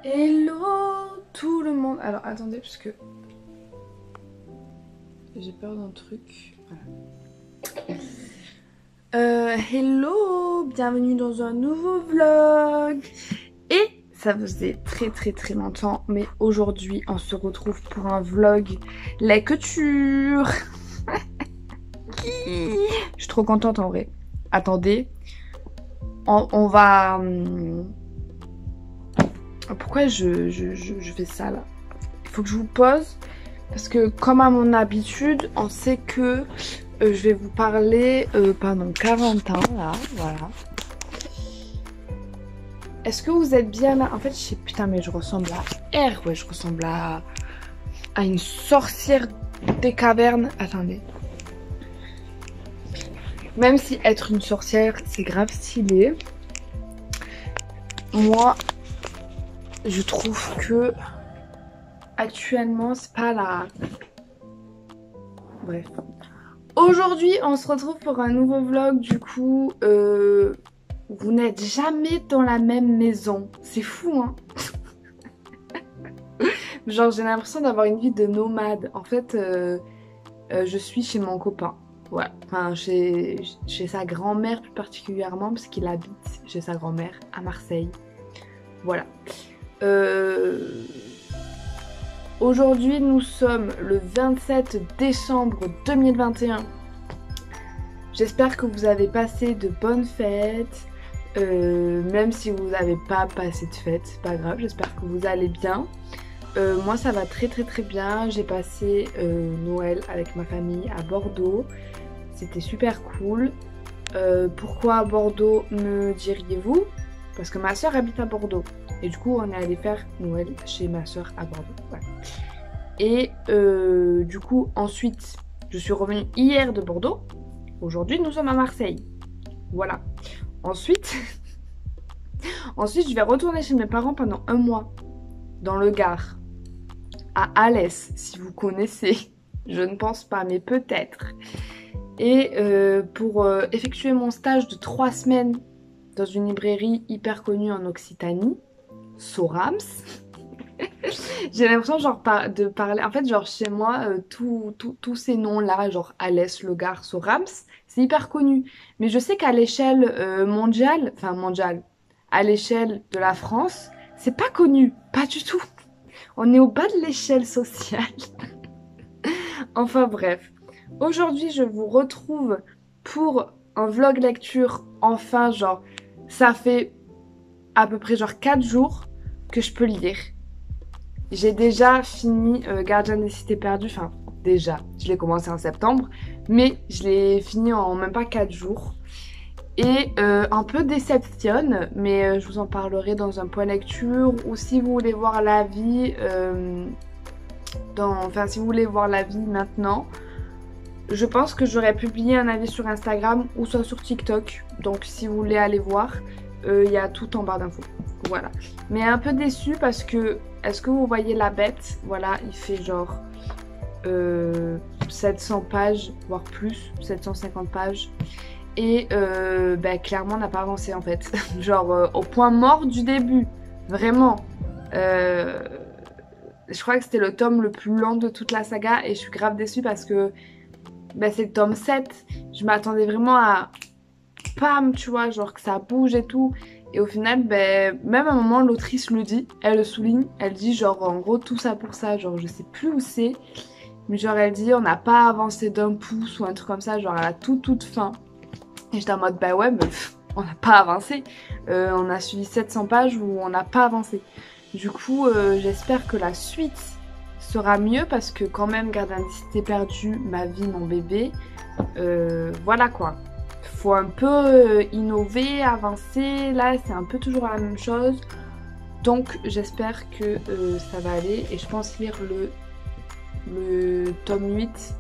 Hello tout le monde. Alors attendez parce que j'ai peur d'un truc. Voilà. Hello, bienvenue dans un nouveau vlog. Et ça faisait très longtemps, mais aujourd'hui on se retrouve pour un vlog lecture. Je suis trop contente en vrai. Attendez, on va... Pourquoi je fais ça là? Il faut que je vous pose parce que comme à mon habitude, on sait que je vais vous parler pendant 40 ans là, voilà. Est-ce que vous êtes bien là? En fait, je sais, putain, mais je ressemble à R, ouais, je ressemble à une sorcière des cavernes. Attendez. Même si être une sorcière, c'est grave stylé, moi, je trouve que actuellement, c'est pas la... Bref. Aujourd'hui, on se retrouve pour un nouveau vlog. Du coup, vous n'êtes jamais dans la même maison. C'est fou, hein. Genre, j'ai l'impression d'avoir une vie de nomade. En fait, je suis chez mon copain. Ouais, enfin, chez sa grand-mère plus particulièrement, parce qu'il habite chez sa grand-mère à Marseille. Voilà. Aujourd'hui, nous sommes le 27 décembre 2021. J'espère que vous avez passé de bonnes fêtes. Même si vous n'avez pas passé de fêtes, c'est pas grave, j'espère que vous allez bien. Moi ça va très bien. J'ai passé Noël avec ma famille à Bordeaux. C'était super cool. Pourquoi à Bordeaux, me diriez-vous? Parce que ma soeur habite à Bordeaux. Et du coup on est allé faire Noël chez ma soeur à Bordeaux. Voilà. Et du coup ensuite je suis revenue hier de Bordeaux. Aujourd'hui nous sommes à Marseille. Voilà. Ensuite je vais retourner chez mes parents pendant un mois. Dans le Gard. À Alès, si vous connaissez. Je ne pense pas, mais peut-être. Et pour effectuer mon stage de 3 semaines dans une librairie hyper connue en Occitanie, Sorams. J'ai l'impression genre de parler... En fait, genre chez moi, tous ces noms-là, genre Alès, Le Gard, Sorams, c'est hyper connu. Mais je sais qu'à l'échelle mondiale, enfin mondiale, à l'échelle de la France, c'est pas connu, pas du tout. On est au bas de l'échelle sociale. Enfin bref. Aujourd'hui, je vous retrouve pour un vlog lecture. Enfin, genre, ça fait à peu près genre 4 jours que je peux lire. J'ai déjà fini Gardien des Cités Perdues. Enfin, déjà, je l'ai commencé en septembre. Mais je l'ai fini en même pas 4 jours. Et un peu déceptionne, mais je vous en parlerai dans un point lecture. Ou si vous voulez voir l'avis, enfin si vous voulez voir l'avis maintenant, je pense que j'aurais publié un avis sur Instagram ou soit sur TikTok. Donc si vous voulez aller voir, il y a tout en barre d'infos. Voilà. Mais un peu déçue parce que, est-ce que vous voyez la bête? Voilà, il fait genre 700 pages, voire plus, 750 pages. Et clairement on n'a pas avancé en fait. Genre au point mort du début. Vraiment. Je crois que c'était le tome le plus lent de toute la saga. Et je suis grave déçue parce que c'est le tome 7. Je m'attendais vraiment à... Pam, tu vois, genre que ça bouge et tout. Et au final, même à un moment l'autrice le dit. Elle le souligne. Elle dit genre en gros tout ça pour ça. Genre je sais plus où c'est. Mais genre elle dit on n'a pas avancé d'un pouce ou un truc comme ça. Genre à la toute fin. Et j'étais en mode bah ouais, on n'a pas avancé. On a suivi 700 pages où on n'a pas avancé. Du coup, j'espère que la suite sera mieux parce que quand même, Gardien des Cités Perdues, ma vie, mon bébé, voilà quoi. Faut un peu innover, avancer. Là, c'est un peu toujours la même chose. Donc, j'espère que ça va aller. Et je pense lire le tome 8,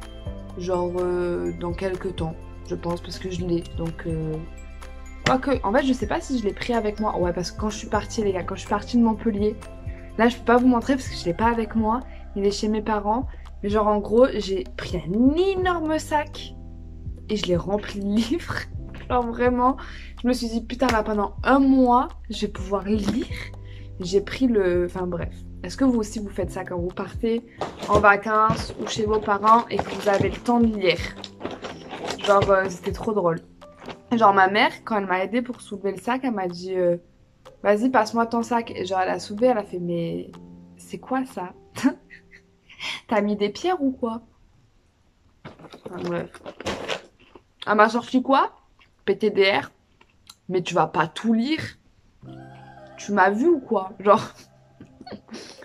genre dans quelques temps. Je pense parce que je l'ai. Donc, quoique, en fait, je sais pas si je l'ai pris avec moi. Ouais, parce que quand je suis partie, les gars, quand je suis partie de Montpellier, là, je peux pas vous montrer parce que je l'ai pas avec moi. Il est chez mes parents. Mais genre, en gros, j'ai pris un énorme sac et je l'ai rempli de livres. Genre, vraiment, je me suis dit, putain, là, pendant un mois, je vais pouvoir lire. j'ai pris le... Enfin bref. Est-ce que vous aussi vous faites ça quand vous partez en vacances ou chez vos parents et que vous avez le temps de lire? Genre, c'était trop drôle. Genre, ma mère, quand elle m'a aidé pour soulever le sac, elle m'a dit vas-y, passe-moi ton sac. Et genre, elle a soulevé, elle a fait mais c'est quoi ça? T'as mis des pierres ou quoi? Enfin, bref. Elle m'a sorti quoi? PTDR. Mais tu vas pas tout lire? Tu m'as vu ou quoi? Genre,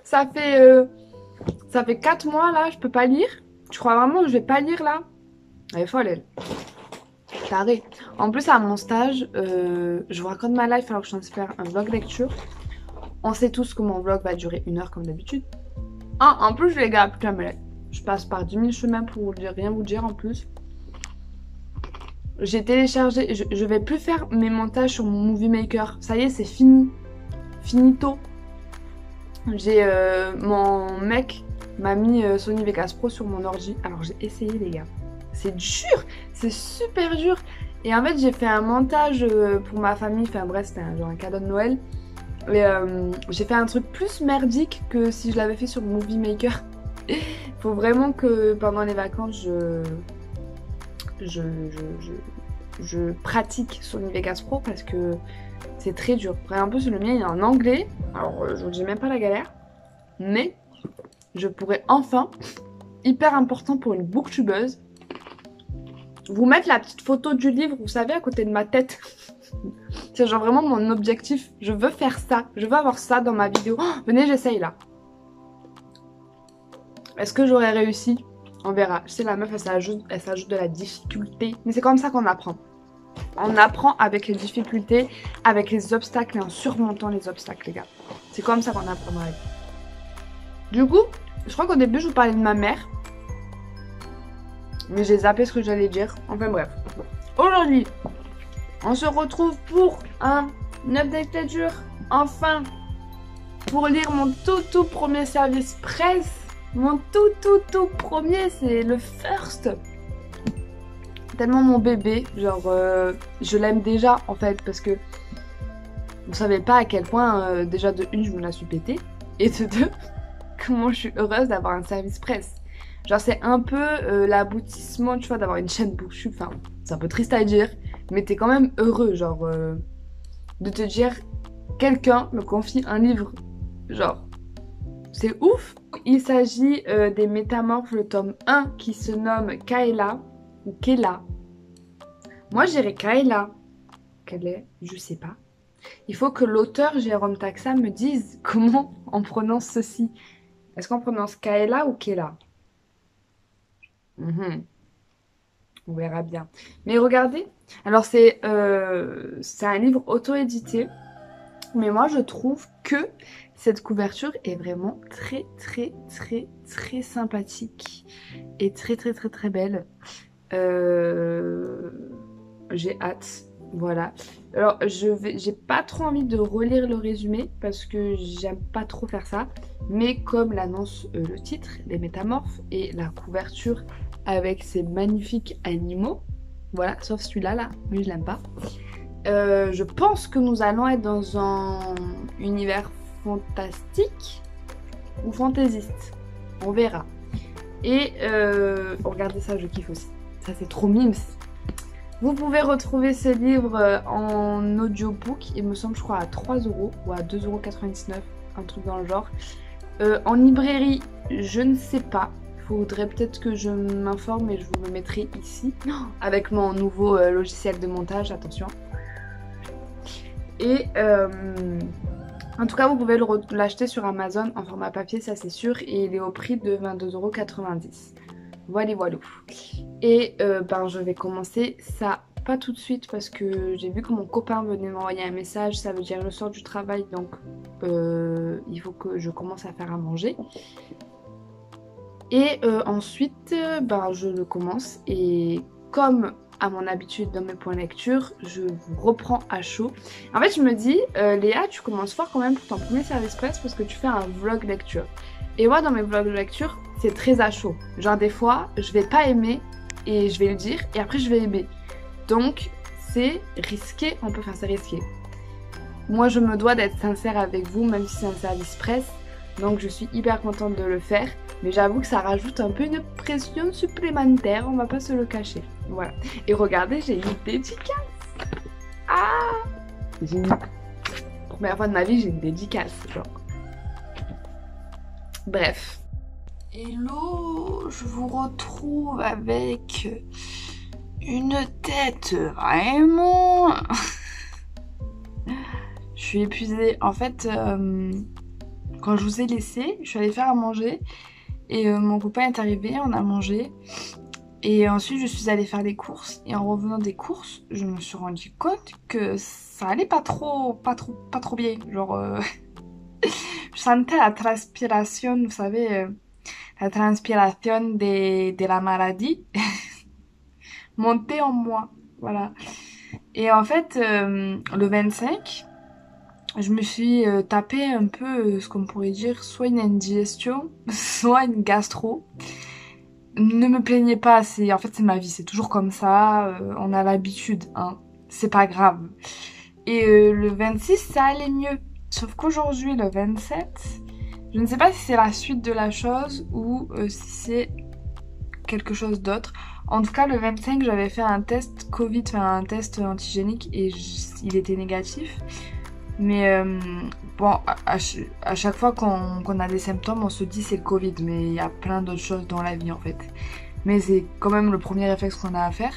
ça fait 4 mois là, je peux pas lire? Tu crois vraiment que je vais pas lire là? Elle est folle, elle. Tarée. En plus, à mon stage, je vous raconte ma life alors que je suis en train de faire un vlog lecture. On sait tous que mon vlog va durer 1 heure comme d'habitude. En plus, les gars, putain, mais je passe par 10 000 chemins pour vous dire, rien vous dire en plus. J'ai téléchargé, je vais plus faire mes montages sur mon Movie Maker. Ça y est, c'est fini. Finito. J'ai mon mec m'a mis Sony Vegas Pro sur mon ordi. Alors j'ai essayé les gars. C'est dur, c'est super dur. Et en fait j'ai fait un montage pour ma famille. Enfin bref, c'était genre un cadeau de Noël. Et j'ai fait un truc plus merdique que si je l'avais fait sur Movie Maker. Faut vraiment que pendant les vacances je pratique Sony Vegas Pro parce que c'est très dur. Après, en plus, le mien il est en anglais. Alors, je vous dis même pas la galère. Mais je pourrais enfin, hyper important pour une booktubeuse, vous mettre la petite photo du livre, vous savez, à côté de ma tête. C'est genre vraiment mon objectif. Je veux faire ça. Je veux avoir ça dans ma vidéo. Oh, venez, j'essaye là. Est-ce que j'aurais réussi? On verra. Je sais, la meuf, elle s'ajoute de la difficulté. Mais c'est comme ça qu'on apprend. On apprend avec les difficultés, avec les obstacles et en surmontant les obstacles, les gars. C'est comme ça qu'on apprend dans la vie. Du coup, je crois qu'au début, je vous parlais de ma mère. Mais j'ai zappé ce que j'allais dire. Enfin bref. Aujourd'hui, on se retrouve pour un update lecture. Enfin, pour lire mon tout premier service presse. Mon tout premier, c'est le first. Tellement mon bébé, genre je l'aime déjà en fait parce que vous savez pas à quel point déjà de une je me la suis pétée et de deux comment je suis heureuse d'avoir un service presse. Genre c'est un peu l'aboutissement tu vois d'avoir une chaîne Booktube, enfin c'est un peu triste à dire mais t'es quand même heureux genre de te dire quelqu'un me confie un livre, genre c'est ouf. Il s'agit des Métamorphes, le tome 1 qui se nomme Kaela ou Kela. Moi, j'irais Kaela. Quelle est? Je sais pas. Il faut que l'auteur Jérôme Taxa me dise comment on prononce ceci. Est-ce qu'on prononce Kaela ou Kela? On verra bien. Mais regardez. Alors, c'est un livre auto-édité. Mais moi, je trouve que cette couverture est vraiment très sympathique. Et très belle. J'ai hâte, voilà. Alors j'ai pas trop envie de relire le résumé parce que j'aime pas trop faire ça. Mais comme l'annonce le titre, les Métamorphes et la couverture avec ces magnifiques animaux, voilà, sauf celui-là là, lui je l'aime pas. Je pense que nous allons être dans un univers fantastique ou fantaisiste, on verra. Et regardez ça, je kiffe aussi. Ça c'est trop mimes. Vous pouvez retrouver ce livre en audiobook, il me semble je crois à 3 € ou à 2,99 €, un truc dans le genre. En librairie, je ne sais pas. Il faudrait peut-être que je m'informe et je vous le mettrai ici. Avec mon nouveau logiciel de montage, attention. Et en tout cas vous pouvez l'acheter sur Amazon en format papier, ça c'est sûr. Et il est au prix de 22,90 €. Voilà. Et je vais commencer ça pas tout de suite parce que j'ai vu que mon copain venait m'envoyer un message. Ça veut dire je sors du travail donc il faut que je commence à faire à manger. Et ensuite je le commence et comme à mon habitude dans mes points lecture, je vous reprends à chaud. En fait je me dis Léa tu commences fort quand même pour ton premier service presse parce que tu fais un vlog lecture. Et moi dans mes vlogs de lecture c'est très à chaud. Genre des fois je vais pas aimer et je vais le dire et après je vais aimer. Donc c'est risqué, c'est risqué. Moi je me dois d'être sincère avec vous, même si c'est un service presse. Donc je suis hyper contente de le faire. Mais j'avoue que ça rajoute un peu une pression supplémentaire, on va pas se le cacher. Voilà. Et regardez, j'ai une dédicace. Ah, j'ai une... Première fois de ma vie, j'ai une dédicace, genre. Bref. Hello, je vous retrouve avec une tête vraiment... Je suis épuisée. En fait, quand je vous ai laissé, je suis allée faire à manger et mon copain est arrivé, on a mangé. Et ensuite, je suis allée faire les courses. Et en revenant des courses, je me suis rendu compte que ça allait pas trop bien. Genre, je sentais la transpiration, vous savez, la transpiration de la maladie monter en moi. Voilà. Et en fait, le 25, je me suis tapé un peu ce qu'on pourrait dire, soit une indigestion, soit une gastro. Ne me plaignez pas, en fait c'est ma vie, c'est toujours comme ça, on a l'habitude, hein, c'est pas grave. Et le 26 ça allait mieux, sauf qu'aujourd'hui le 27, je ne sais pas si c'est la suite de la chose ou si c'est quelque chose d'autre. En tout cas le 25 j'avais fait un test Covid, enfin un test antigénique et il était négatif. Mais bon, à chaque fois qu'on a des symptômes, on se dit c'est le Covid, mais il y a plein d'autres choses dans la vie en fait. Mais c'est quand même le premier réflexe qu'on a à faire.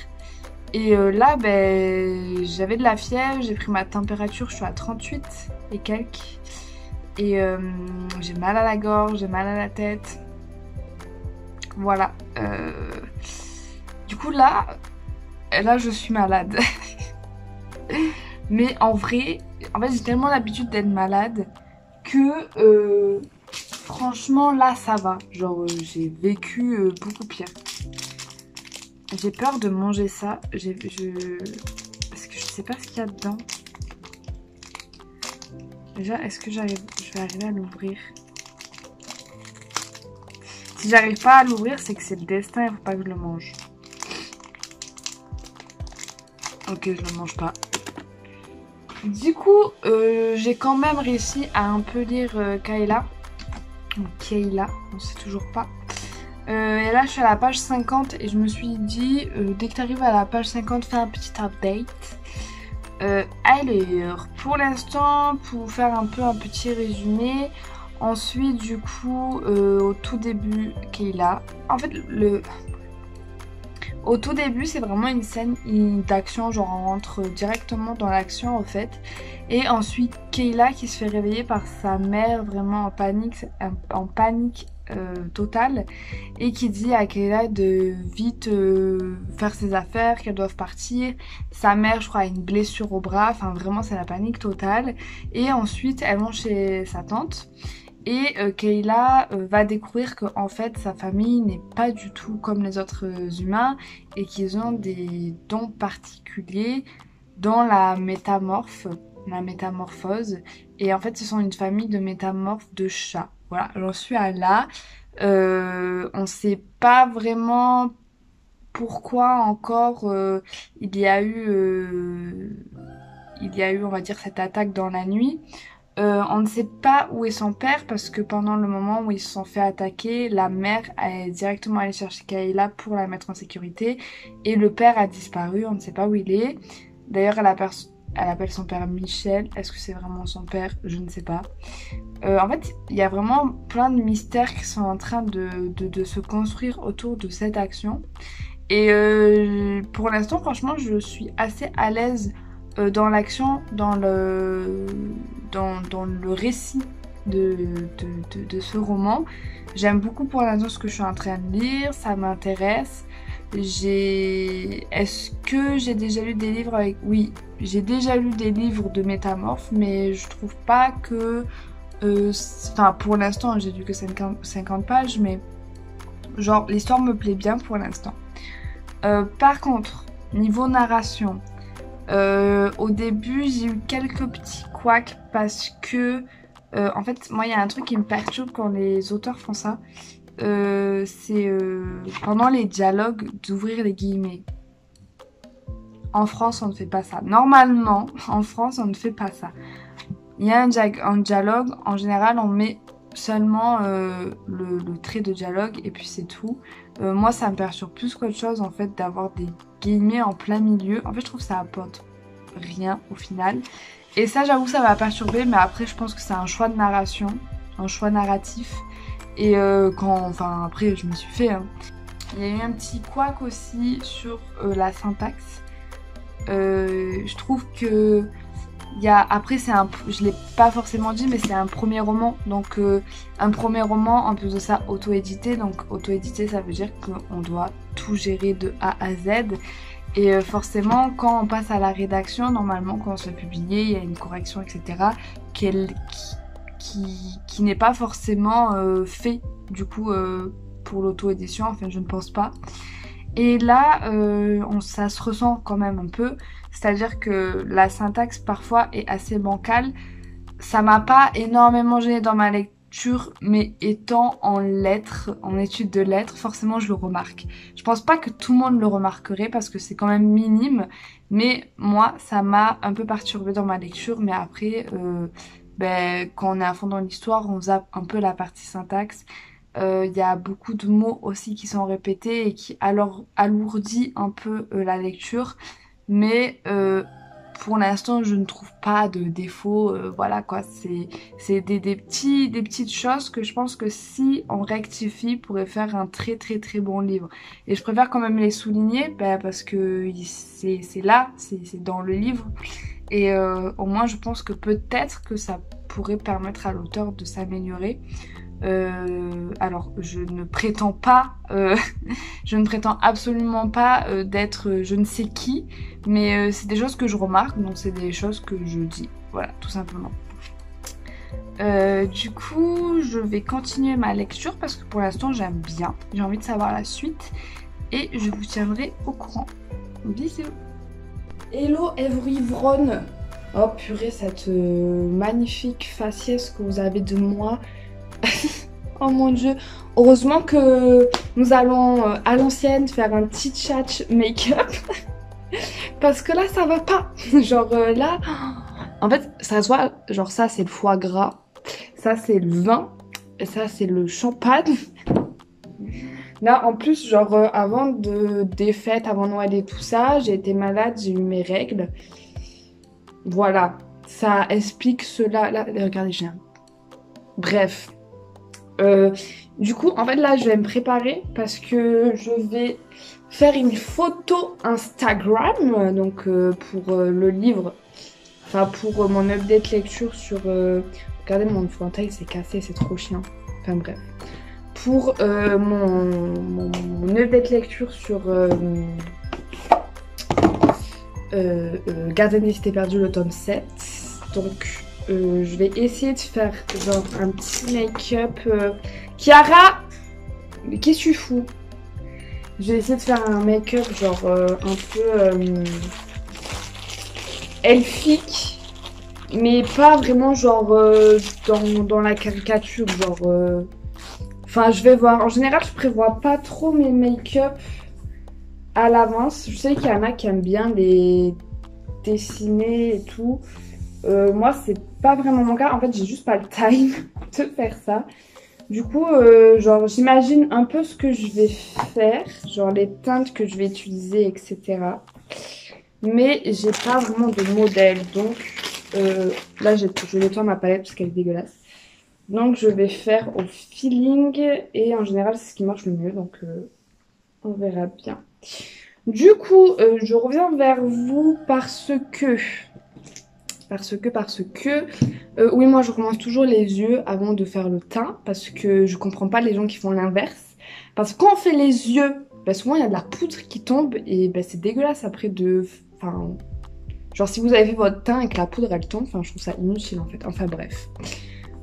Et là, ben, j'avais de la fièvre, j'ai pris ma température, je suis à 38 et quelques. Et j'ai mal à la gorge, j'ai mal à la tête. Voilà. Du coup là je suis malade. Mais en vrai, j'ai tellement l'habitude d'être malade que franchement là ça va. Genre j'ai vécu beaucoup pire. J'ai peur de manger ça. Parce que je sais pas ce qu'il y a dedans. Déjà, est-ce que je vais arriver à l'ouvrir? Si j'arrive pas à l'ouvrir, c'est que c'est le destin, il faut pas que je le mange. Ok, je le mange pas. Du coup, j'ai quand même réussi à un peu lire Kayla. Ou Kayla, on sait toujours pas. Et là, je suis à la page 50 et je me suis dit, dès que tu arrives à la page 50, fais un petit update. Alors, pour l'instant, pour faire un peu un petit résumé, ensuite, du coup, au tout début, Kayla. En fait, au tout début, c'est vraiment une scène d'action, genre on rentre directement dans l'action en fait. Et ensuite, Kayla qui se fait réveiller par sa mère vraiment en panique totale. Et qui dit à Kayla de vite faire ses affaires, qu'elles doivent partir. Sa mère, je crois, a une blessure au bras, enfin vraiment c'est la panique totale. Et ensuite, elles vont chez sa tante. Et Kayla va découvrir que en fait sa famille n'est pas du tout comme les autres humains et qu'ils ont des dons particuliers dans la métamorphose. Et en fait ce sont une famille de métamorphes de chats. Voilà, j'en suis à là. On sait pas vraiment pourquoi encore il y a eu, on va dire, cette attaque dans la nuit. On ne sait pas où est son père parce que pendant le moment où ils se sont fait attaquer, la mère est directement allée chercher Kayla pour la mettre en sécurité et le père a disparu, on ne sait pas où il est. D'ailleurs, elle appelle son père Michel. Est-ce que c'est vraiment son père? Je ne sais pas. En fait, il y a vraiment plein de mystères qui sont en train de se construire autour de cette action. Et pour l'instant, franchement, je suis assez à l'aise dans l'action, dans le récit de ce roman. J'aime beaucoup pour l'instant ce que je suis en train de lire, ça m'intéresse. Est-ce que j'ai déjà lu des livres avec... Oui, j'ai déjà lu des livres de métamorphes, mais je trouve pas que... Enfin, pour l'instant, j'ai lu que 50 pages, mais genre, l'histoire me plaît bien pour l'instant. Par contre, niveau narration, au début, j'ai eu quelques petits couacs parce que, en fait, moi, il y a un truc qui me perturbe quand les auteurs font ça. C'est pendant les dialogues d'ouvrir les guillemets. En France, on ne fait pas ça. Normalement, en France, on ne fait pas ça. il y a un dialogue, en général on met seulement le trait de dialogue et puis c'est tout. Moi ça me perturbe plus qu'autre chose en fait d'avoir des guillemets en plein milieu. En fait je trouve que ça apporte rien au final. Et ça j'avoue ça m'a perturbé, mais après je pense que c'est un choix de narration, un choix narratif. Et enfin après je me suis fait. Hein. Il y a eu un petit couac aussi sur la syntaxe. Je trouve que après je l'ai pas forcément dit, mais c'est un premier roman, donc un premier roman en plus de ça auto-édité, donc auto-édité ça veut dire qu'on doit tout gérer de A à Z, et forcément quand on passe à la rédaction, normalement quand on se fait publier, il y a une correction etc qui n'est pas forcément fait du coup pour l'auto-édition, enfin je ne pense pas. Et là, ça se ressent quand même un peu, c'est-à-dire que la syntaxe parfois est assez bancale. Ça m'a pas énormément gênée dans ma lecture, mais étant en lettres, en études de lettres, forcément je le remarque. Je pense pas que tout le monde le remarquerait parce que c'est quand même minime, mais moi ça m'a un peu perturbée dans ma lecture, mais après, quand on est à fond dans l'histoire, on zappe un peu la partie syntaxe. Il y a beaucoup de mots aussi qui sont répétés et qui alors alourdit un peu la lecture, mais pour l'instant je ne trouve pas de défaut. Voilà quoi, c'est des petites choses que je pense que si on rectifie pourrait faire un très bon livre, et je préfère quand même les souligner parce que c'est là, c'est dans le livre, et au moins je pense que peut-être que ça pourrait permettre à l'auteur de s'améliorer. Alors je ne prétends pas, je ne prétends absolument pas d'être je ne sais qui, mais c'est des choses que je remarque, donc c'est des choses que je dis, voilà, tout simplement. Du coup, je vais continuer ma lecture parce que pour l'instant j'aime bien, j'ai envie de savoir la suite et je vous tiendrai au courant. Bisous. Hello everyone. Oh purée, cette magnifique faciès que vous avez de moi. Oh mon dieu, heureusement que nous allons à l'ancienne faire un petit chat make-up parce que là ça va pas, genre là en fait ça se voit, genre ça c'est le foie gras, ça c'est le vin et ça c'est le champagne. Là en plus genre avant des fêtes, avant Noël et tout ça, j'ai été malade, j'ai eu mes règles, voilà, ça explique cela. Là regardez, j'ai un... Bref. Du coup, en fait, là, je vais me préparer parce que je vais faire une photo Instagram, donc pour le livre, enfin pour mon update lecture sur... Regardez, mon frontal s'est cassé, c'est trop chiant. Enfin bref. Pour mon update lecture sur Gardien des cités perdues, le tome 7. Donc... je vais essayer de faire genre un petit make-up. Chiara, mais qu'est-ce que tu fous? Je vais essayer de faire un make-up genre un peu elfique, mais pas vraiment genre dans la caricature, genre. Enfin, je vais voir. En général, je prévois pas trop mes make-up à l'avance. Je sais qu'il y en a qui aiment bien les dessiner et tout. Moi c'est pas vraiment mon cas, en fait j'ai juste pas le time de faire ça. Du coup genre j'imagine un peu ce que je vais faire, genre les teintes que je vais utiliser etc. Mais j'ai pas vraiment de modèle, donc là je nettoie ma palette parce qu'elle est dégueulasse. Donc je vais faire au feeling et en général c'est ce qui marche le mieux, donc on verra bien. Du coup je reviens vers vous parce que oui, moi je commence toujours les yeux avant de faire le teint parce que je comprends pas les gens qui font l'inverse. Parce que quand on fait les yeux, souvent il y a de la poudre qui tombe et c'est dégueulasse après de... Enfin, genre si vous avez fait votre teint et que la poudre elle tombe, enfin je trouve ça inutile en fait. Enfin bref.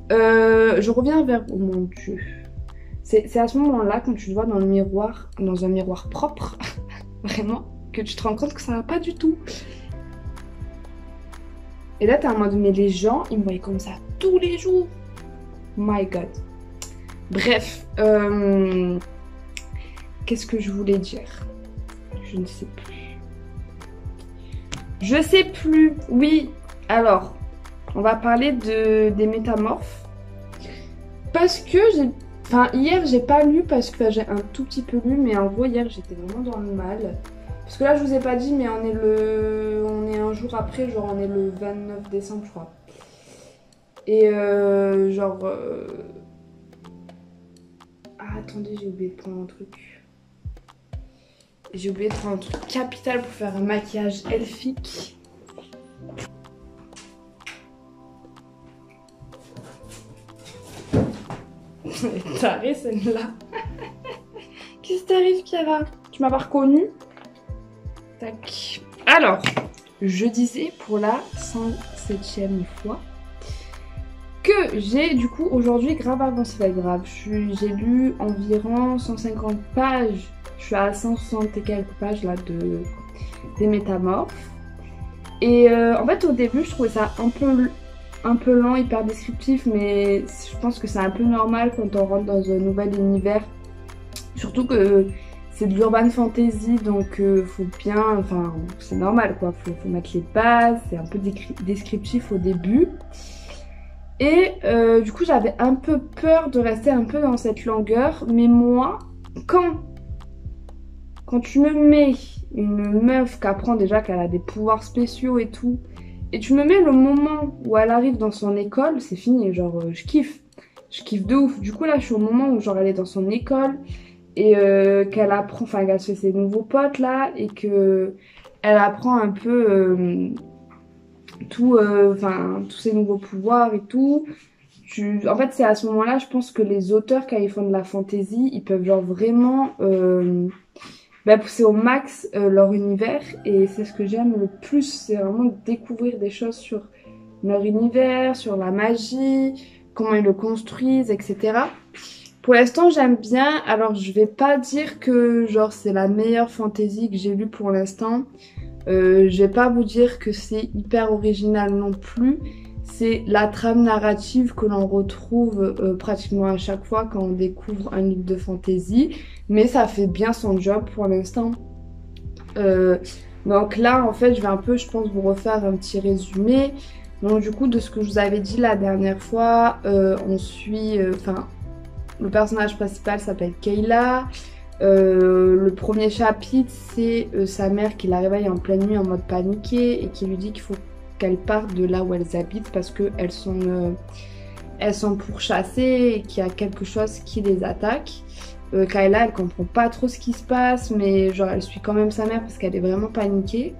Je reviens vers... Oh mon dieu. C'est à ce moment-là quand tu te vois dans le miroir, dans un miroir propre, vraiment, que tu te rends compte que ça va pas du tout. Et là, t'es en mode, mais les gens, ils me voyaient comme ça tous les jours. My God. Bref. Qu'est-ce que je voulais dire? Je ne sais plus. Je sais plus. Oui. Alors, on va parler des métamorphes. Parce que hier j'ai pas lu parce que j'ai un tout petit peu lu, mais en gros hier j'étais vraiment dans le mal. Parce que là je vous ai pas dit, mais on est un jour après, genre on est le 29 décembre je crois. Et Ah attendez, j'ai oublié de prendre un truc. J'ai oublié de prendre un truc capital pour faire un maquillage elfique. Tarée celle-là. Qu'est-ce qui t'arrive, Chiara? Tu m'as pas reconnue? Tac. Alors, je disais pour la 107e fois que j'ai du coup aujourd'hui grave avancé la grave. J'ai lu environ 150 pages. Je suis à 160 et quelques pages là des métamorphes. Et en fait au début je trouvais ça un peu lent, hyper descriptif, mais je pense que c'est un peu normal quand on rentre dans un nouvel univers. Surtout que c'est de l'urban fantasy, donc faut bien, enfin c'est normal quoi, faut mettre les bases, c'est un peu descriptif au début. Et du coup j'avais un peu peur de rester un peu dans cette longueur, mais moi, quand tu me mets une meuf qui apprend déjà qu'elle a des pouvoirs spéciaux et tout, et tu me mets le moment où elle arrive dans son école, c'est fini, genre je kiffe de ouf. Du coup là je suis au moment où genre elle est dans son école et qu'elle apprend, enfin qu'elle se fait ses nouveaux potes là et que elle apprend un peu tous ses nouveaux pouvoirs et tout. En fait c'est à ce moment là je pense que les auteurs quand ils font de la fantasy ils peuvent genre vraiment pousser au max leur univers, et c'est ce que j'aime le plus, c'est vraiment découvrir des choses sur leur univers, sur la magie, comment ils le construisent, etc. Pour l'instant j'aime bien. Alors je vais pas dire que genre c'est la meilleure fantasy que j'ai lue pour l'instant, je vais pas vous dire que c'est hyper original non plus. C'est la trame narrative que l'on retrouve pratiquement à chaque fois quand on découvre un livre de fantasy. Mais ça fait bien son job pour l'instant. Donc là, en fait, je vais un peu, je pense, vous refaire un petit résumé. Donc du coup, de ce que je vous avais dit la dernière fois, on suit... le personnage principal s'appelle Kayla. Le premier chapitre, c'est sa mère qui la réveille en pleine nuit en mode paniqué et qui lui dit qu'il faut qu'elles partent de là où elles habitent parce qu'elles sont pourchassées et qu'il y a quelque chose qui les attaque. Kayla, elle comprend pas trop ce qui se passe, mais genre elle suit quand même sa mère parce qu'elle est vraiment paniquée.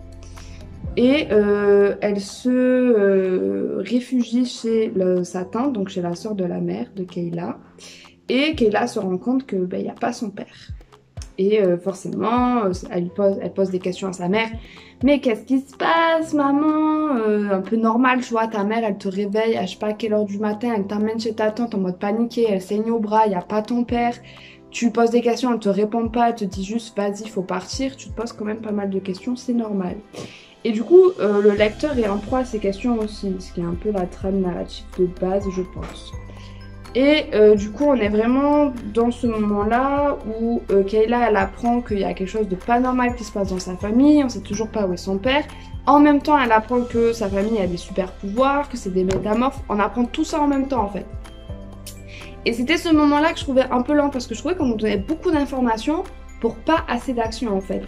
Et elle se réfugie chez sa tante, donc chez la sœur de la mère de Kayla. Et Kayla se rend compte que il n'y a pas son père. Et forcément, elle pose des questions à sa mère. Mais qu'est-ce qui se passe, maman? Un peu normal, tu vois, ta mère, elle te réveille à je sais pas quelle heure du matin, elle t'emmène chez ta tante en mode paniqué, elle saigne au bras, il n'y a pas ton père. Tu lui poses des questions, elle te répond pas, elle te dit juste vas-y, faut partir. Tu te poses quand même pas mal de questions, c'est normal. Et du coup, le lecteur est en proie à ces questions aussi, ce qui est un peu la trame narrative de base, je pense. Et du coup on est vraiment dans ce moment-là où Kayla elle apprend qu'il y a quelque chose de pas normal qui se passe dans sa famille, on sait toujours pas où est son père. En même temps elle apprend que sa famille a des super pouvoirs, que c'est des métamorphes, on apprend tout ça en même temps en fait. Et c'était ce moment-là que je trouvais un peu lent parce que je trouvais qu'on nous donnait beaucoup d'informations pour pas assez d'action en fait.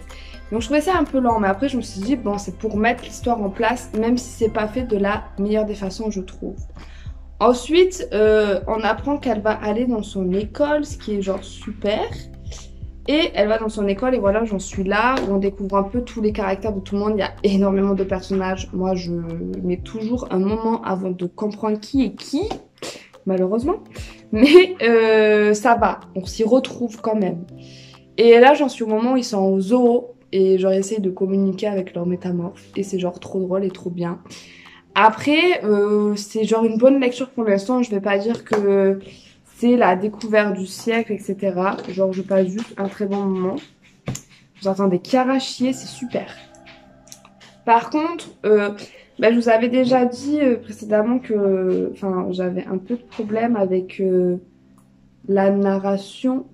Donc je trouvais ça un peu lent, mais après je me suis dit bon c'est pour mettre l'histoire en place même si c'est pas fait de la meilleure des façons je trouve. Ensuite, on apprend qu'elle va aller dans son école, ce qui est genre super. Et elle va dans son école et voilà, j'en suis là, où on découvre un peu tous les caractères de tout le monde. Il y a énormément de personnages. Moi, je mets toujours un moment avant de comprendre qui est qui, malheureusement. Mais ça va, on s'y retrouve quand même. Et là, j'en suis au moment où ils sont au zoo et genre essayent de communiquer avec leurs métamorphes. Et c'est genre trop drôle et trop bien. Après, c'est genre une bonne lecture pour l'instant, je vais pas dire que c'est la découverte du siècle, etc. Genre je passe juste un très bon moment. Vous entendez Chiara chier, c'est super. Par contre, je vous avais déjà dit précédemment que j'avais un peu de problème avec la narration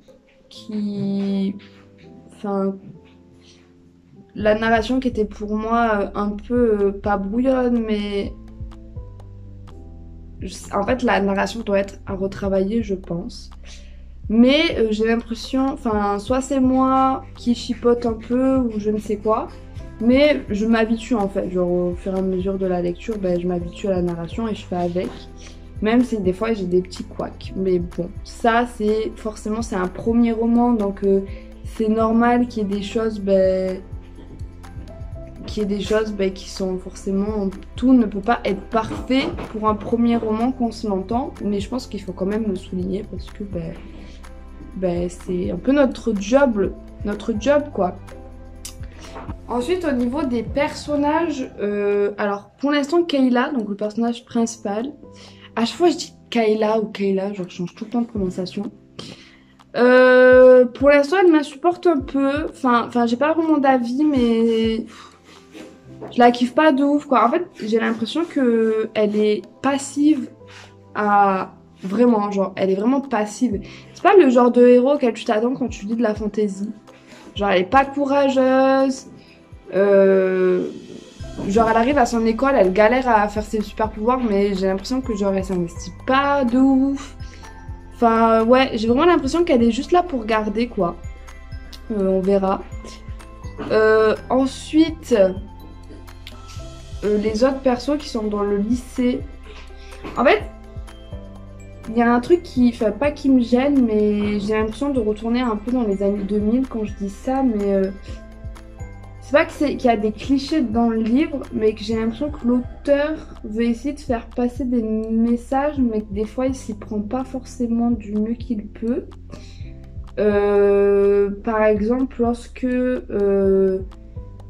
la narration qui était pour moi un peu, pas brouillonne, mais En fait, la narration doit être à retravailler, je pense. Mais j'ai l'impression, enfin, soit c'est moi qui chipote un peu ou je ne sais quoi, mais je m'habitue en fait. Genre au fur et à mesure de la lecture, ben, je m'habitue à la narration et je fais avec. Même si des fois j'ai des petits couacs. Mais bon, ça c'est forcément c'est un premier roman, donc c'est normal qu'il y ait des choses, qui sont forcément... Tout ne peut pas être parfait pour un premier roman qu'on se l'entend, mais je pense qu'il faut quand même le souligner parce que c'est un peu notre job quoi. Ensuite au niveau des personnages, alors pour l'instant Kayla, donc le personnage principal, à chaque fois je dis Kayla ou Kayla, genre je change tout le temps de prononciation. Pour l'instant elle m'insupporte un peu, enfin j'ai pas vraiment d'avis mais je la kiffe pas de ouf quoi. En fait j'ai l'impression que elle est passive à... Vraiment, genre elle est vraiment passive. C'est pas le genre de héros auquel tu t'attends quand tu lis de la fantasy. Genre elle est pas courageuse. Genre elle arrive à son école, elle galère à faire ses super pouvoirs mais j'ai l'impression que genre elle s'investit pas de ouf. Enfin ouais, j'ai vraiment l'impression qu'elle est juste là pour garder quoi. On verra. Ensuite, les autres persos qui sont dans le lycée. En fait, il y a un truc qui, enfin pas qui me gêne, mais j'ai l'impression de retourner un peu dans les années 2000 quand je dis ça, mais c'est pas que qu'il y a des clichés dans le livre, mais que j'ai l'impression que l'auteur veut essayer de faire passer des messages, mais que des fois il s'y prend pas forcément du mieux qu'il peut. Par exemple, lorsque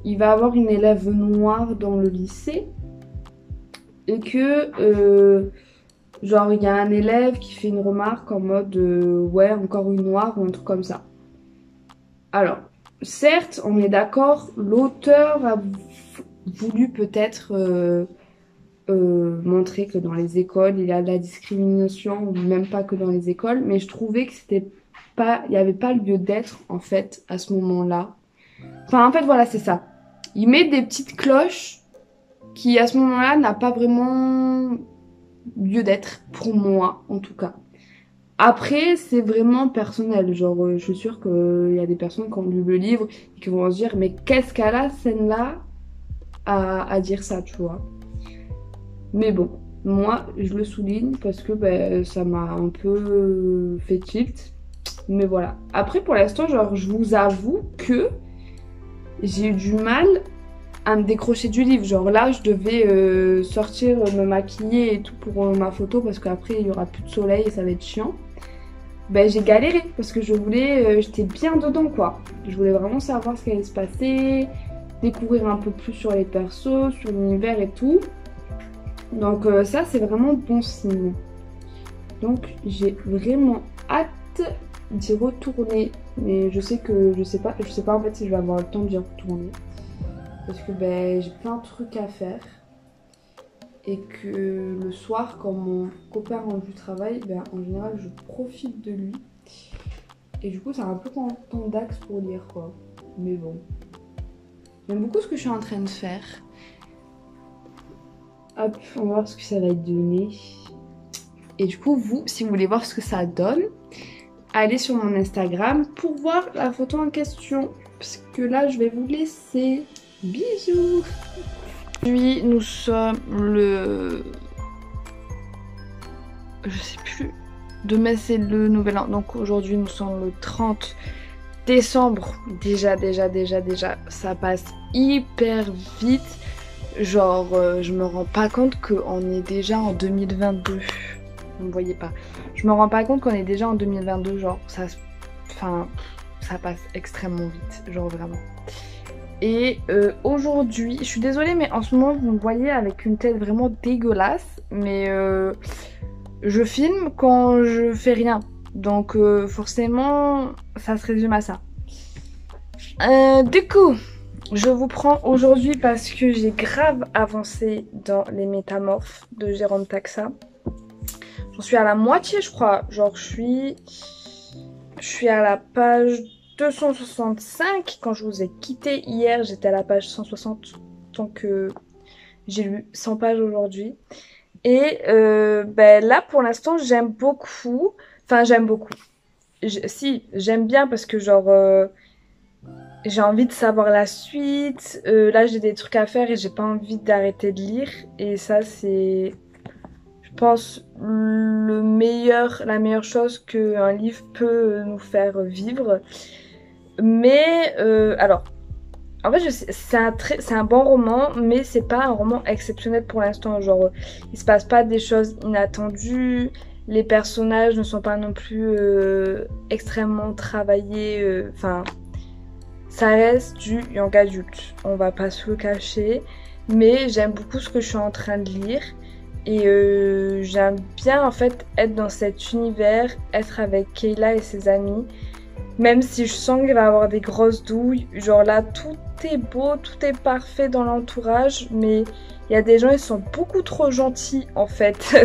il va avoir une élève noire dans le lycée et que genre il y a un élève qui fait une remarque en mode ouais encore une noire ou un truc comme ça. Alors certes on est d'accord, l'auteur a voulu peut-être montrer que dans les écoles il y a de la discrimination ou même pas que dans les écoles, mais je trouvais que c'était pas, il n'y avait pas lieu d'être en fait à ce moment-là. Enfin en fait voilà c'est ça. Il met des petites cloches qui à ce moment-là n'a pas vraiment lieu d'être pour moi en tout cas. Après c'est vraiment personnel, genre je suis sûre qu'il y a des personnes qui ont lu le livre et qui vont se dire mais qu'est-ce qu'elle a scène là à dire ça tu vois. Mais bon, moi je le souligne parce que ça m'a un peu fait tilt. Mais voilà. Après pour l'instant genre je vous avoue que j'ai eu du mal à me décrocher du livre. Genre là, je devais sortir, me maquiller et tout pour ma photo parce qu'après, il y aura plus de soleil et ça va être chiant. Ben, j'ai galéré parce que je voulais... j'étais bien dedans, quoi. Je voulais vraiment savoir ce qui allait se passer, découvrir un peu plus sur les persos, sur l'univers et tout. Donc ça, c'est vraiment bon signe. Donc j'ai vraiment hâte d'y retourner. Mais je sais pas en fait si je vais avoir le temps d'y retourner. Parce que j'ai plein de trucs à faire. Et que le soir, quand mon copain rentre du travail, en général, je profite de lui. Et du coup, c'est un peu temps d'axe pour lire, quoi. Mais bon. J'aime beaucoup ce que je suis en train de faire. Hop, on va voir ce que ça va donner. Et du coup, vous, si vous voulez voir ce que ça donne, allez sur mon Instagram pour voir la photo en question. Parce que là, je vais vous laisser. Bisous. Aujourd'hui, nous sommes le... Je sais plus. Demain, c'est le nouvel an. Donc aujourd'hui, nous sommes le 30 décembre. Déjà. Ça passe hyper vite. Genre, je me rends pas compte qu'on est déjà en 2022. Vous ne voyez pas. Je me rends pas compte qu'on est déjà en 2022. Genre, ça passe extrêmement vite. Genre, vraiment. Et aujourd'hui, je suis désolée mais en ce moment vous me voyez avec une tête vraiment dégueulasse. Mais je filme quand je fais rien. Donc forcément ça se résume à ça. Du coup, je vous prends aujourd'hui parce que j'ai grave avancé dans les métamorphes de Jérôme Taxa. J'en suis à la moitié je crois. Genre je suis à la page 265, quand je vous ai quitté hier, j'étais à la page 160, donc j'ai lu 100 pages aujourd'hui. Et ben là, pour l'instant, j'aime beaucoup. Enfin, j'aime beaucoup. Si, j'aime bien parce que genre, j'ai envie de savoir la suite. Là, j'ai des trucs à faire et j'ai pas envie d'arrêter de lire. Et ça, c'est, je pense, la meilleure chose qu'un livre peut nous faire vivre. Mais, alors, en fait, c'est un bon roman, mais c'est pas un roman exceptionnel pour l'instant. Genre, il se passe pas des choses inattendues, les personnages ne sont pas non plus extrêmement travaillés. Enfin, ça reste du young adulte, on va pas se le cacher. Mais j'aime beaucoup ce que je suis en train de lire. Et j'aime bien en fait être dans cet univers, être avec Kayla et ses amis. Même si je sens qu'il va y avoir des grosses douilles, genre là tout est beau, tout est parfait dans l'entourage, mais il y a des gens, ils sont beaucoup trop gentils en fait.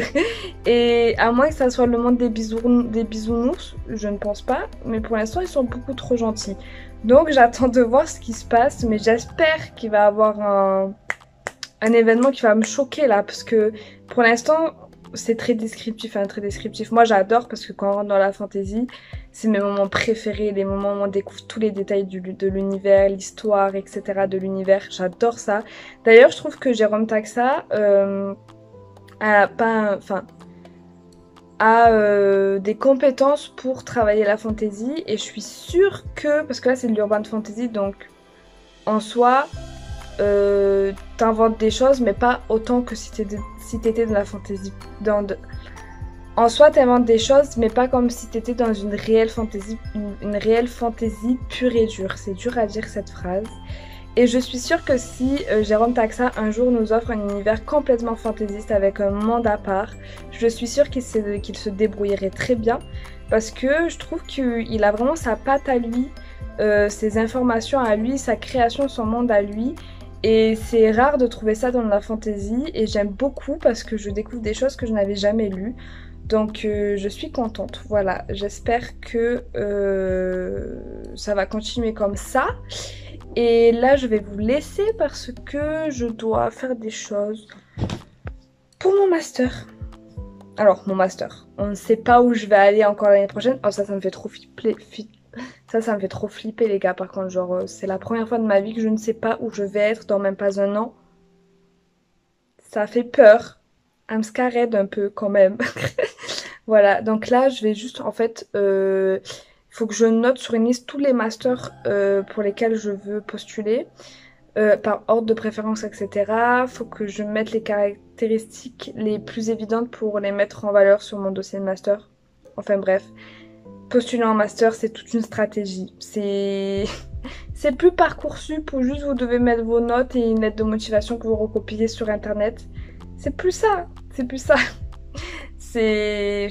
Et à moins que ça soit le monde des bisounours, je ne pense pas, mais pour l'instant ils sont beaucoup trop gentils. Donc j'attends de voir ce qui se passe, mais j'espère qu'il va y avoir un événement qui va me choquer là, parce que pour l'instant c'est très descriptif, hein, très descriptif. Moi j'adore parce que quand on rentre dans la fantasy, c'est mes moments préférés, les moments où on découvre tous les détails de l'univers, l'histoire, etc. de l'univers. J'adore ça. D'ailleurs, je trouve que Jérôme Taxa a des compétences pour travailler la fantasy. Et je suis sûre que, parce que là c'est de l'urban fantasy, donc en soi, t'inventes des choses, mais pas autant que si t'étais de la fantasy. En soi, t'inventes des choses, mais pas comme si t'étais dans une réelle fantasy, une réelle fantasy pure et dure. C'est dur à dire cette phrase. Et je suis sûre que si Jérôme Taxa un jour nous offre un univers complètement fantaisiste avec un monde à part, je suis sûre qu'il se débrouillerait très bien. Parce que je trouve qu'il a vraiment sa patte à lui, ses informations à lui, sa création, son monde à lui. Et c'est rare de trouver ça dans la fantasy. Et j'aime beaucoup parce que je découvre des choses que je n'avais jamais lues. Donc je suis contente, voilà, j'espère que ça va continuer comme ça. Et là je vais vous laisser parce que je dois faire des choses pour mon master. Alors mon master, on ne sait pas où je vais aller encore l'année prochaine. Oh ça me fait trop flipper, ça me fait trop flipper les gars par contre, genre c'est la première fois de ma vie que je ne sais pas où je vais être dans même pas un an. Ça fait peur, I'm scared un peu quand même. Voilà, donc là, je vais juste, en fait, il faut que je note sur une liste tous les masters pour lesquels je veux postuler, par ordre de préférence, etc. Faut que je mette les caractéristiques les plus évidentes pour les mettre en valeur sur mon dossier de master. Enfin bref, postuler en master, c'est toute une stratégie. C'est plus Parcoursup où juste vous devez mettre vos notes et une lettre de motivation que vous recopiez sur internet. C'est plus ça, c'est plus ça.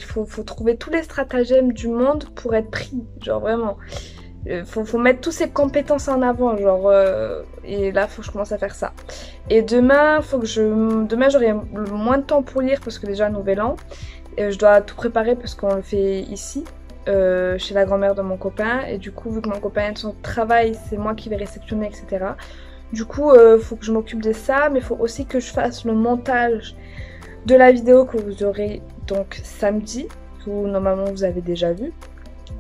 Faut trouver tous les stratagèmes du monde pour être pris, genre vraiment. Faut mettre toutes ses compétences en avant, genre, et là, faut que je commence à faire ça. Et demain, demain j'aurai le moins de temps pour lire parce que déjà, nouvel an. Je dois tout préparer parce qu'on le fait ici, chez la grand-mère de mon copain. Et du coup, vu que mon copain est de son travail, c'est moi qui vais réceptionner, etc. Du coup, faut que je m'occupe de ça, mais il faut aussi que je fasse le montage de la vidéo que vous aurez donc samedi, que normalement vous avez déjà vu.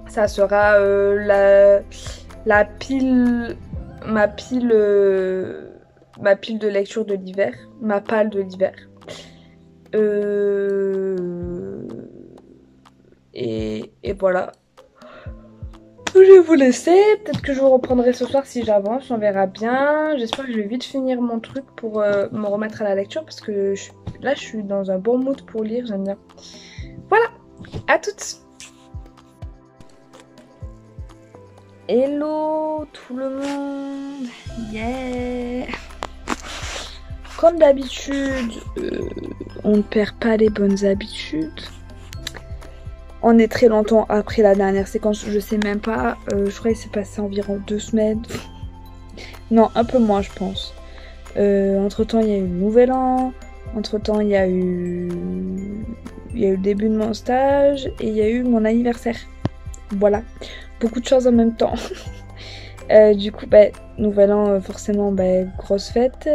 Ça sera ma pile de lecture de l'hiver, ma palle de l'hiver. Et voilà. Je vais vous laisser, peut-être que je vous reprendrai ce soir si j'avance, on verra bien. J'espère que je vais vite finir mon truc pour me remettre à la lecture parce que là je suis dans un bon mood pour lire, j'aime bien. Voilà, à toutes. Hello tout le monde, yeah. Comme d'habitude, on ne perd pas les bonnes habitudes. On est très longtemps après la dernière séquence, je sais même pas, je crois qu'il s'est passé environ 2 semaines. Non, un peu moins je pense. Entre temps il y a eu le nouvel an, entre temps il y a eu le début de mon stage et il y a eu mon anniversaire. Voilà, beaucoup de choses en même temps. Du coup, nouvel an, forcément, grosse fête.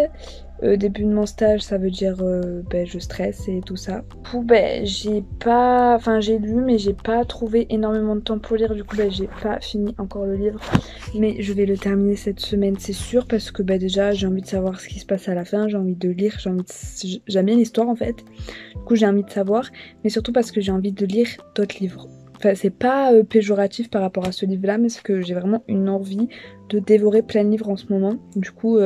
Début de mon stage, ça veut dire je stresse et tout ça. Du coup, j'ai pas... Enfin, j'ai lu, mais j'ai pas trouvé énormément de temps pour lire. Du coup, j'ai pas fini encore le livre. Mais je vais le terminer cette semaine, c'est sûr, parce que déjà, j'ai envie de savoir ce qui se passe à la fin. J'ai envie de lire, j'aime bien l'histoire, en fait. Du coup, j'ai envie de savoir. Mais surtout parce que j'ai envie de lire d'autres livres. Enfin, c'est pas péjoratif par rapport à ce livre-là, mais c'est que j'ai vraiment une envie de dévorer plein de livres en ce moment. Du coup...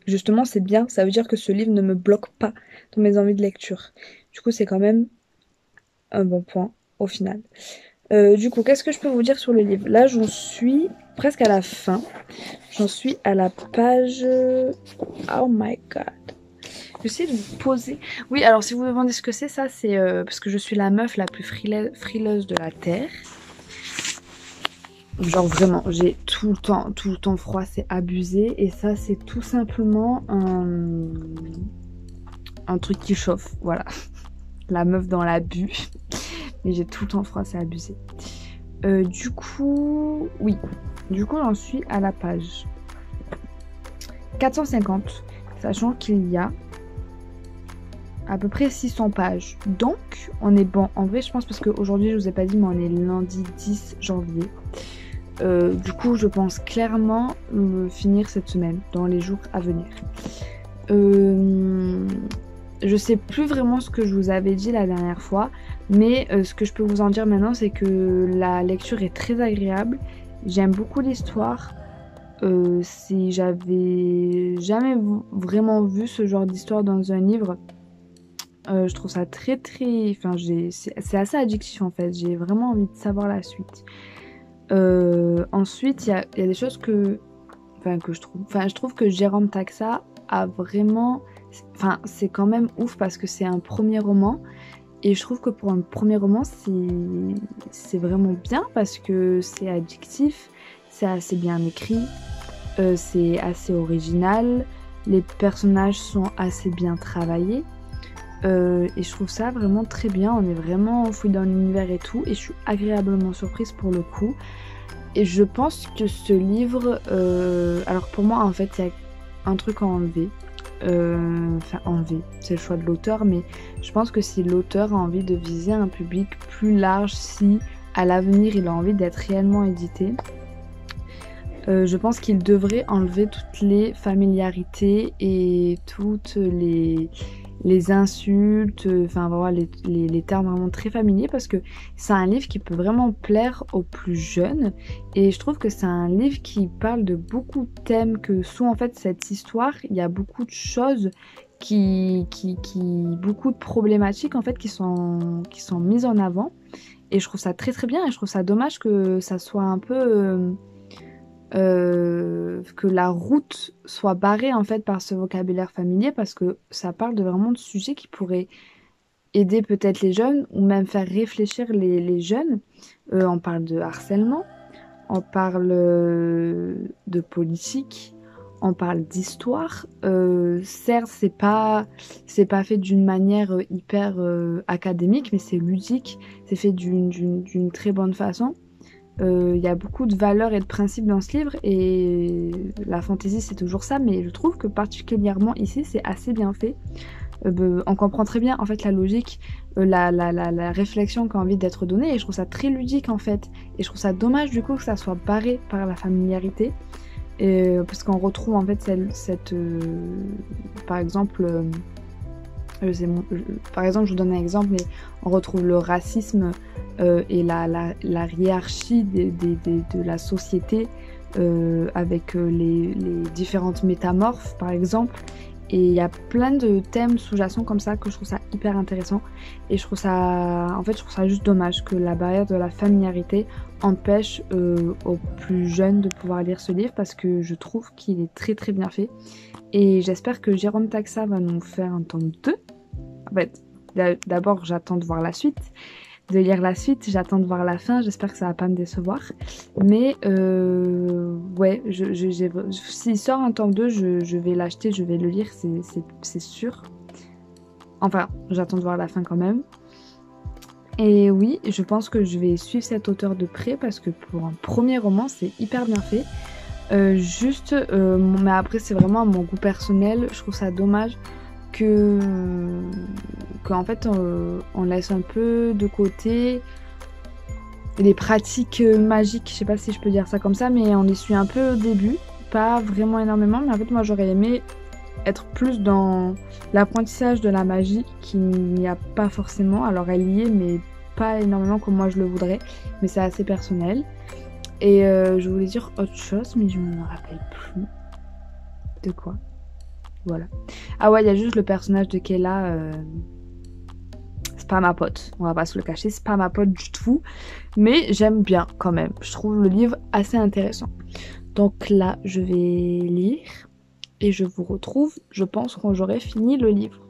Justement, c'est bien, ça veut dire que ce livre ne me bloque pas dans mes envies de lecture. Du coup, c'est quand même un bon point au final. Du coup, qu'est-ce que je peux vous dire sur le livre? Là, j'en suis presque à la fin. J'en suis à la page... Oh my god. J'essaie de vous poser... Oui, alors si vous me demandez ce que c'est, ça c'est parce que je suis la meuf la plus frileuse de la Terre. Genre vraiment, j'ai tout le temps froid, c'est abusé. Et ça, c'est tout simplement un truc qui chauffe, voilà. La meuf dans la bulle. Mais j'ai tout le temps froid, c'est abusé. Du coup, oui. Du coup, j'en suis à la page 450, sachant qu'il y a à peu près 600 pages. Donc, on est bon. En vrai, je pense parce qu'aujourd'hui, je vous ai pas dit, mais on est lundi 10 janvier. Du coup, je pense clairement finir cette semaine, dans les jours à venir. Je sais plus vraiment ce que je vous avais dit la dernière fois, mais ce que je peux vous en dire maintenant, c'est que la lecture est très agréable. J'aime beaucoup l'histoire. Si j'avais jamais vraiment vu ce genre d'histoire dans un livre, je trouve ça très... Enfin, c'est assez addictif en fait. J'ai vraiment envie de savoir la suite. Ensuite, il y a des choses que je trouve que Jérôme Taxa a vraiment... Enfin, c'est quand même ouf parce que c'est un premier roman. Et je trouve que pour un premier roman, c'est vraiment bien parce que c'est addictif, c'est assez bien écrit, c'est assez original, les personnages sont assez bien travaillés. Et je trouve ça vraiment très bien, on est vraiment enfoui dans l'univers et tout, et je suis agréablement surprise pour le coup. Et je pense que ce livre, alors pour moi en fait il y a un truc à enlever, enfin enlever, c'est le choix de l'auteur, mais je pense que si l'auteur a envie de viser un public plus large, si à l'avenir il a envie d'être réellement édité, je pense qu'il devrait enlever toutes les familiarités et toutes les insultes, enfin voilà les termes vraiment très familiers, parce que c'est un livre qui peut vraiment plaire aux plus jeunes, et je trouve que c'est un livre qui parle de beaucoup de thèmes, que sous en fait cette histoire il y a beaucoup de choses beaucoup de problématiques en fait qui sont mises en avant, et je trouve ça très très bien, et je trouve ça dommage que ça soit un peu que la route soit barrée en fait par ce vocabulaire familier, parce que ça parle de vraiment de sujets qui pourraient aider peut-être les jeunes ou même faire réfléchir les jeunes. On parle de harcèlement, on parle de politique, on parle d'histoire. Certes, c'est pas fait d'une manière hyper académique, mais c'est ludique, c'est fait d'une très bonne façon. Il y a beaucoup de valeurs et de principes dans ce livre, et la fantaisie c'est toujours ça, mais je trouve que particulièrement ici c'est assez bien fait. On comprend très bien en fait la logique, la réflexion qui a envie d'être donnée, et je trouve ça très ludique en fait, et je trouve ça dommage du coup que ça soit barré par la familiarité, parce qu'on retrouve en fait par exemple par exemple, je vous donne un exemple, mais on retrouve le racisme et la hiérarchie de la société, avec les différentes métamorphes, par exemple. Et il y a plein de thèmes sous-jacents comme ça que je trouve ça hyper intéressant. Et je trouve ça juste dommage que la barrière de la familiarité empêche aux plus jeunes de pouvoir lire ce livre, parce que je trouve qu'il est très très bien fait. Et j'espère que Jérôme Taxa va nous faire un tome 2. En fait, d'abord, j'attends de voir la suite, de lire la suite, j'attends de voir la fin, j'espère que ça va pas me décevoir. Mais ouais, s'il sort un tome 2, je vais l'acheter, je vais le lire, c'est sûr. Enfin, j'attends de voir la fin quand même. Et oui, je pense que je vais suivre cet auteur de près, parce que pour un premier roman, c'est hyper bien fait. Mais après c'est vraiment à mon goût personnel, je trouve ça dommage que qu'en fait on laisse un peu de côté les pratiques magiques, je sais pas si je peux dire ça comme ça, mais on les suit un peu au début, pas vraiment énormément, mais en fait moi j'aurais aimé être plus dans l'apprentissage de la magie qu'il n'y a pas forcément, alors elle y est mais pas énormément comme moi je le voudrais, mais c'est assez personnel. Et je voulais dire autre chose mais je me rappelle plus de quoi. Voilà. Ah ouais, il y a juste le personnage de Kayla, c'est pas ma pote, on va pas se le cacher, c'est pas ma pote du tout, mais j'aime bien quand même, je trouve le livre assez intéressant. Donc là, je vais lire et je vous retrouve, je pense quand j'aurai fini le livre.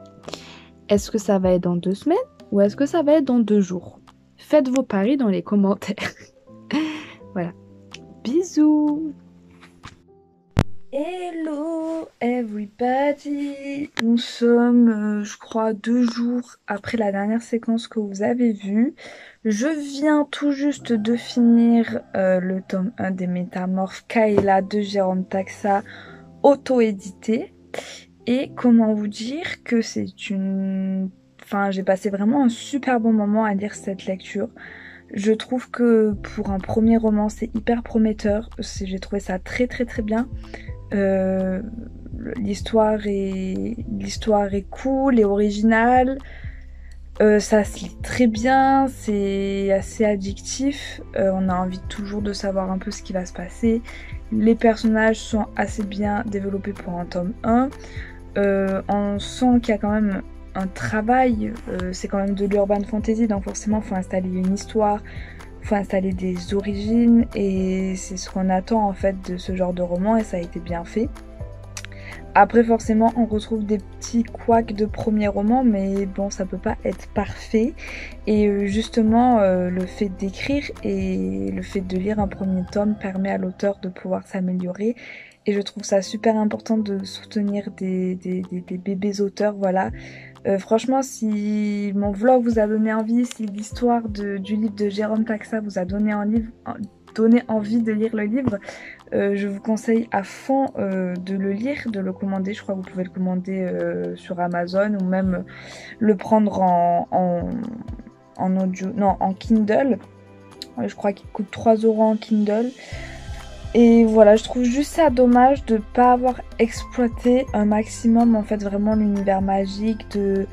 Est-ce que ça va être dans 2 semaines ou est-ce que ça va être dans 2 jours? Faites vos paris dans les commentaires. Voilà. Bisous. Hello everybody. Nous sommes, je crois, 2 jours après la dernière séquence que vous avez vue. Je viens tout juste de finir le tome 1 des Métamorphes Kayla de Jérôme Taxa, auto-édité. Et comment vous dire que c'est une... Enfin, j'ai passé vraiment un super bon moment à lire cette lecture. Je trouve que pour un premier roman, c'est hyper prometteur. J'ai trouvé ça très très très bien. L'histoire est cool et originale. Ça se lit très bien, c'est assez addictif. On a envie toujours de savoir un peu ce qui va se passer. Les personnages sont assez bien développés pour un tome 1. On sent qu'il y a quand même un travail, c'est quand même de l'urban fantasy, donc forcément il faut installer une histoire, il faut installer des origines, et c'est ce qu'on attend en fait de ce genre de roman, et ça a été bien fait. Après forcément on retrouve des petits couacs de premier roman, mais bon, ça peut pas être parfait, et justement le fait d'écrire et le fait de lire un premier tome permet à l'auteur de pouvoir s'améliorer. Et je trouve ça super important de soutenir des bébés auteurs, voilà. Franchement, si mon vlog vous a donné envie, si l'histoire du livre de Jérôme Taxa vous a donné envie de lire le livre, je vous conseille à fond de le lire, de le commander. Je crois que vous pouvez le commander sur Amazon ou même le prendre en audio, non, en Kindle. Je crois qu'il coûte 3 € en Kindle. Et voilà, je trouve juste ça dommage de ne pas avoir exploité un maximum en fait vraiment l'univers magique. Je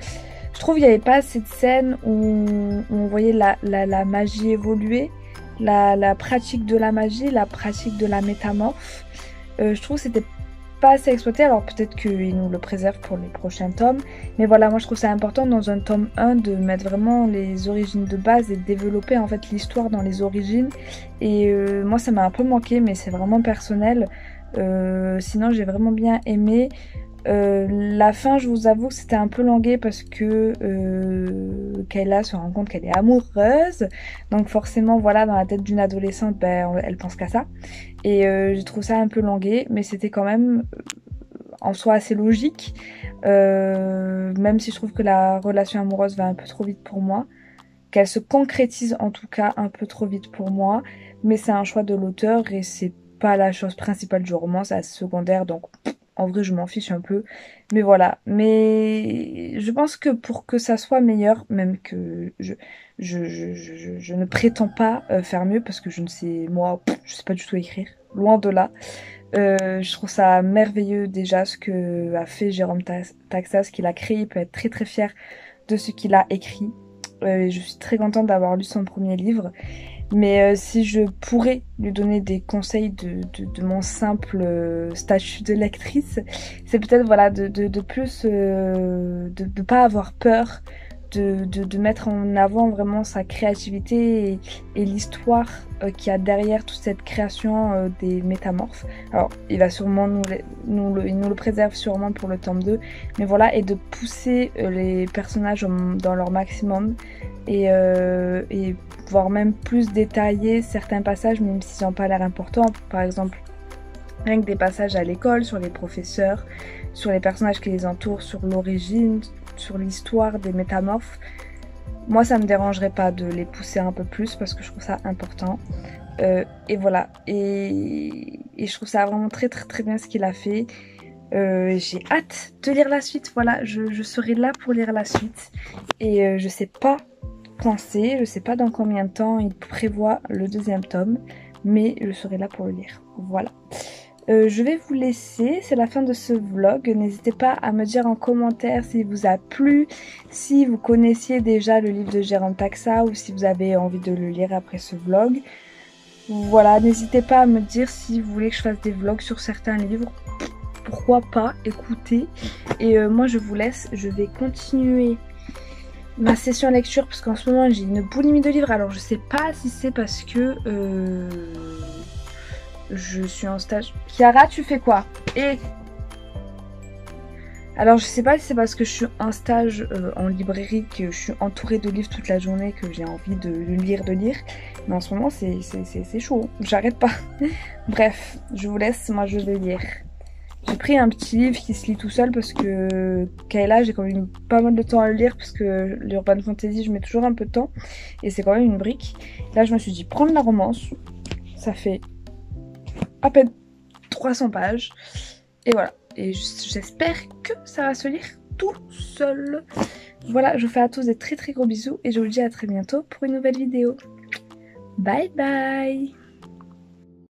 trouve qu'il n'y avait pas assez de scènes où on voyait la magie évoluer, la pratique de la magie, la pratique de la métamorphe. Je trouve que c'était pas assez exploité, alors peut-être qu'ils nous le préservent pour les prochains tomes. Mais voilà, moi je trouve ça important dans un tome 1 de mettre vraiment les origines de base et de développer en fait l'histoire dans les origines. Et moi ça m'a un peu manqué, mais c'est vraiment personnel. Sinon j'ai vraiment bien aimé. La fin, je vous avoue que c'était un peu longué parce que Kayla se rend compte qu'elle est amoureuse. Donc forcément, voilà, dans la tête d'une adolescente, ben, elle pense qu'à ça. Et je trouve ça un peu longué, mais c'était quand même en soi assez logique. Même si je trouve que la relation amoureuse va un peu trop vite pour moi. Qu'elle se concrétise en tout cas un peu trop vite pour moi. Mais c'est un choix de l'auteur et c'est pas la chose principale du roman, c'est secondaire, donc... En vrai, je m'en fiche un peu. Mais voilà. Mais je pense que pour que ça soit meilleur, même que je ne prétends pas faire mieux parce que je ne sais, moi, je sais pas du tout écrire. Loin de là. Je trouve ça merveilleux déjà ce que a fait Jérôme Taxa, ce qu'il a créé. Il peut être très très fier de ce qu'il a écrit. Je suis très contente d'avoir lu son premier livre. Mais si je pourrais lui donner des conseils de mon simple statut de lectrice, c'est peut-être voilà, de plus de pas avoir peur, de mettre en avant vraiment sa créativité et l'histoire qu'il y a derrière toute cette création des métamorphes. Alors il va sûrement il nous le préserve sûrement pour le tome 2, mais voilà, et de pousser les personnages dans leur maximum et voire même plus détailler certains passages même s'ils n'ont pas l'air importants. Par exemple, rien que des passages à l'école, sur les professeurs, sur les personnages qui les entourent, sur l'origine, sur l'histoire des métamorphes. Moi, ça me dérangerait pas de les pousser un peu plus parce que je trouve ça important. Et voilà. Et je trouve ça vraiment très très très bien ce qu'il a fait. J'ai hâte de lire la suite. Voilà, je serai là pour lire la suite. Et je sais pas quand c'est, je sais pas dans combien de temps il prévoit le deuxième tome, mais je serai là pour le lire. Voilà. Je vais vous laisser, c'est la fin de ce vlog. N'hésitez pas à me dire en commentaire s'il vous a plu, si vous connaissiez déjà le livre de Jérôme Taxa ou si vous avez envie de le lire après ce vlog. Voilà, n'hésitez pas à me dire si vous voulez que je fasse des vlogs sur certains livres. Pourquoi pas, écoutez. Et moi je vous laisse, je vais continuer ma session lecture parce qu'en ce moment j'ai une boulimie de livres. Alors je sais pas si c'est parce que je suis en stage. Chiara, tu fais quoi? Alors je sais pas si c'est parce que je suis en stage en librairie, que je suis entourée de livres toute la journée, que j'ai envie de lire. Mais en ce moment c'est chaud, j'arrête pas. Bref, je vous laisse, moi je vais lire. J'ai pris un petit livre qui se lit tout seul parce que Kayla, j'ai quand même pas mal de temps à le lire parce que l'urban fantasy, je mets toujours un peu de temps et c'est quand même une brique. Là, je me suis dit prendre la romance. Ça fait à peine 300 pages. Et voilà. Et j'espère que ça va se lire tout seul. Voilà, je vous fais à tous des très très gros bisous et je vous dis à très bientôt pour une nouvelle vidéo. Bye bye!